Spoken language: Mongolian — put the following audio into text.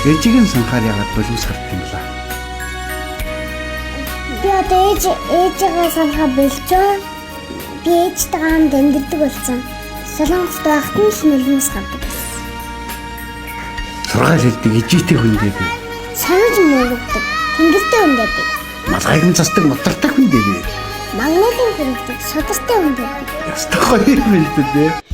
Ээжийг нь санахаар яагаад боловс хардсан юм лаа? Би одоо ээжигээ санахаа болжоо. Би ээжтэйгээ хамт амьдардаг болсон. Солонгост байхад нь л нэлмээс гардаг байсан. Сургаал хэлдэг ижитэй хүн дээ би. Санаж мөрөгдөг. Тэнгэртэй хүн дээ би. Малгайг нь засдаг мотортой хүн дээ би. Магнитын хэрэгдэг судартай хүн дээ би. Ястаа гоё юм л дээ.